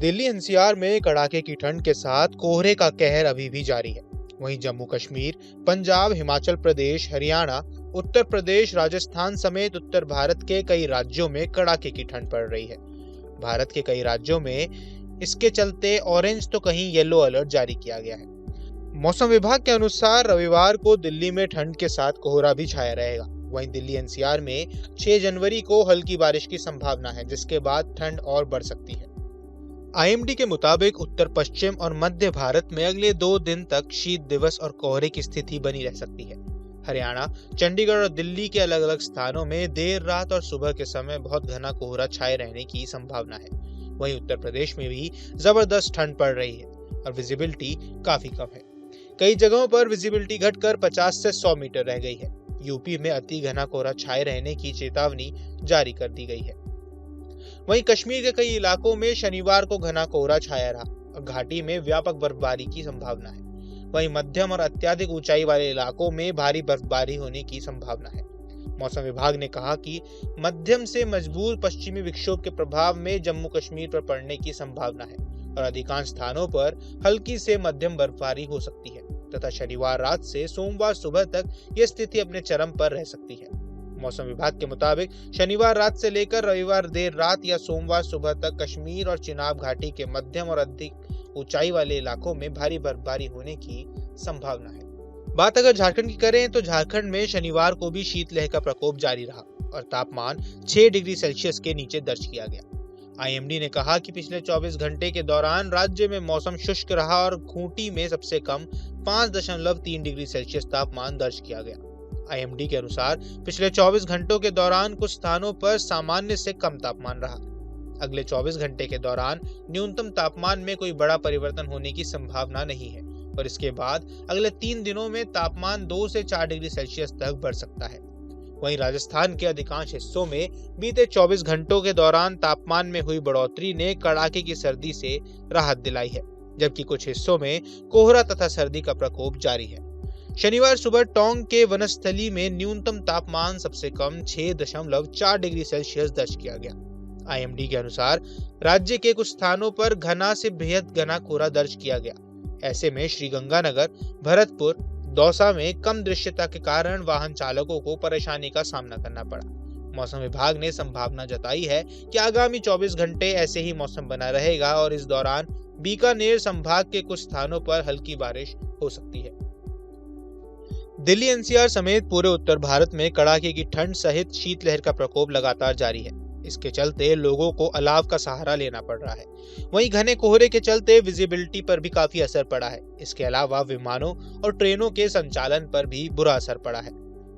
Delhi NCR में कड़ाके की ठंड के साथ कोहरे का कहर अभी भी जारी है। वहीं जम्मू कश्मीर, पंजाब, हिमाचल प्रदेश, हरियाणा, उत्तर प्रदेश, राजस्थान समेत उत्तर भारत के कई राज्यों में कड़ाके की ठंड पड़ रही है। भारत के कई राज्यों में इसके चलते ऑरेंज तो कहीं येलो अलर्ट जारी किया गया है। मौसम विभाग के अनुसार रविवार को दिल्ली में ठंड के साथ कोहरा भी छाया रहेगा। वहीं दिल्ली एनसीआर में 6 जनवरी को हल्की बारिश की संभावना है, जिसके बाद ठंड और बढ़ सकती है। आईएमडी के मुताबिक उत्तर पश्चिम और मध्य भारत में अगले 2 दिन तक शीत दिवस और कोहरे की स्थिति बनी रह सकती है। हरियाणा, चंडीगढ़ और दिल्ली के अलग अलग स्थानों में देर रात और सुबह के समय बहुत घना कोहरा छाए रहने की संभावना है। वहीं उत्तर प्रदेश में भी जबरदस्त ठंड पड़ रही है और विजिबिलिटी काफी कम है। कई जगहों पर विजिबिलिटी घटकर 50 से 100 मीटर रह गई है। यूपी में अति घना कोहरा छाए रहने की चेतावनी जारी कर दी गई है। वहीं कश्मीर के कई इलाकों में शनिवार को घना कोहरा छाया रहा और घाटी में व्यापक बर्फबारी की संभावना है। वहीं मध्यम और अत्यधिक ऊंचाई वाले इलाकों में भारी बर्फबारी होने की संभावना है। मौसम विभाग ने कहा कि मध्यम से मजबूत पश्चिमी विक्षोभ के प्रभाव में जम्मू कश्मीर पर पड़ने की संभावना है और अधिकांश स्थानों पर हल्की से मध्यम बर्फबारी हो सकती है तथा शनिवार रात से सोमवार सुबह तक यह स्थिति अपने चरम पर रह सकती है। मौसम विभाग के मुताबिक शनिवार रात से लेकर रविवार देर रात या सोमवार सुबह तक कश्मीर और चिनाब घाटी के मध्यम और अधिक ऊंचाई वाले इलाकों में भारी बर्फबारी होने की संभावना है। बात अगर झारखंड की करें तो झारखंड में शनिवार को भी शीतलहर का प्रकोप जारी रहा और तापमान 6 डिग्री सेल्सियस के नीचे दर्ज किया गया। आईएमडी ने कहा कि पिछले 24 घंटे के दौरान राज्य में मौसम शुष्क रहा और खूंटी में सबसे कम 5.3 डिग्री सेल्सियस तापमान दर्ज किया गया। आईएमडी के अनुसार पिछले 24 घंटों के दौरान कुछ स्थानों पर सामान्य से कम तापमान रहा। अगले 24 घंटे के दौरान न्यूनतम तापमान में कोई बड़ा परिवर्तन होने की संभावना नहीं है और इसके बाद अगले 3 दिनों में तापमान 2 से 4 डिग्री सेल्सियस तक बढ़ सकता है। वहीं राजस्थान के अधिकांश हिस्सों में बीते 24 घंटों के दौरान तापमान में हुई बढ़ोतरी ने कड़ाके की सर्दी से राहत दिलाई है, जबकि कुछ हिस्सों में कोहरा तथा सर्दी का प्रकोप जारी है। शनिवार सुबह टोंक के वनस्थली में न्यूनतम तापमान सबसे कम 6.4 डिग्री सेल्सियस दर्ज किया गया। आईएमडी के अनुसार राज्य के कुछ स्थानों पर घना से बेहद घना कोहरा दर्ज किया गया। ऐसे में श्रीगंगानगर, भरतपुर, दौसा में कम दृश्यता के कारण वाहन चालकों को परेशानी का सामना करना पड़ा। मौसम विभाग ने संभावना जताई है कि आगामी 24 घंटे ऐसे ही मौसम बना रहेगा और इस दौरान बीकानेर संभाग के कुछ स्थानों पर हल्की बारिश हो सकती है। दिल्ली एनसीआर समेत पूरे उत्तर भारत में कड़ाके की ठंड सहित शीतलहर का प्रकोप लगातार जारी है। इसके चलते लोगों को अलाव का सहारा लेना पड़ रहा है। वहीं घने कोहरे के चलते विजिबिलिटी पर भी काफी असर पड़ा है। इसके अलावा विमानों और ट्रेनों के संचालन पर भी बुरा असर पड़ा है।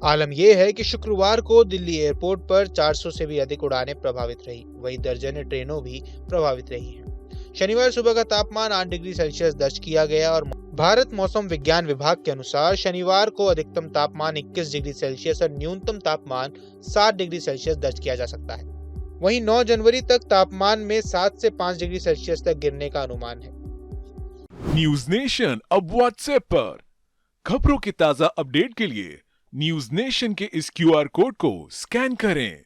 आलम यह है कि शुक्रवार को दिल्ली एयरपोर्ट पर 400 से भी अधिक उड़ानें प्रभावित रही। वहीं दर्जनें ट्रेनों भी प्रभावित रही हैं। शनिवार सुबह का तापमान 8 डिग्री सेल्सियस दर्ज किया गया और भारत मौसम विज्ञान विभाग के अनुसार शनिवार को अधिकतम तापमान 21 डिग्री सेल्सियस और न्यूनतम तापमान 7 डिग्री सेल्सियस दर्ज किया जा सकता है। वहीं 9 जनवरी तक तापमान में 7 से 5 डिग्री सेल्सियस तक गिरने का अनुमान है। न्यूज नेशन अब व्हाट्सएप पर खबरों के ताजा अपडेट के लिए न्यूज नेशन के इस क्यूआर कोड को स्कैन करें।